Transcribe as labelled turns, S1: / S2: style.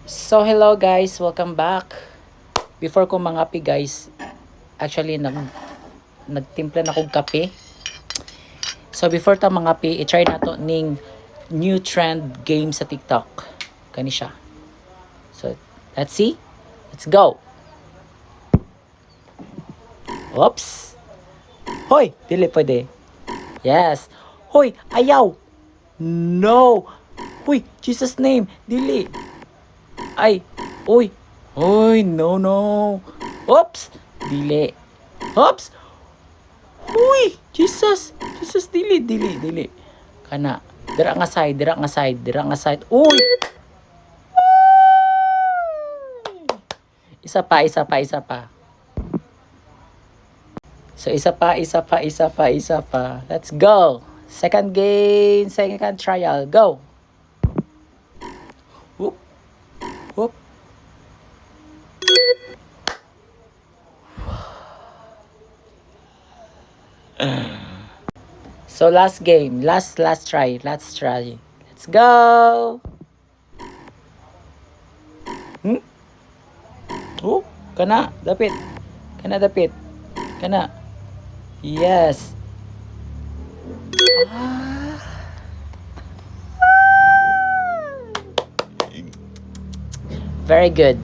S1: So hello guys, welcome back. Before ko mangapi guys, actually nagtimpla na kog kape. So before ta mangapi, i-try nato ning new trend game sa TikTok. Kani siya. So let's see. Let's go. Oops. Hoy, dili pwede. Yes. Hoy, ayaw. No. Hoy, Jesus name, dili. Ay, uy. Uy, no, no. Oops. Dili. Oops. Uy, Jesus. Jesus, dili, dili, dili. Kana. Dira nga side, dira nga side, dira nga side. Uy. Isa pa, isa pa, isa pa. So, isa pa, isa pa, isa pa, isa pa. Let's go. Second game, second trial. Go. Whoop. Whoop. So last game, last try, let's try. Let's go. Oh, kana dapit. Kana dapit. Kana. Yes. Very good.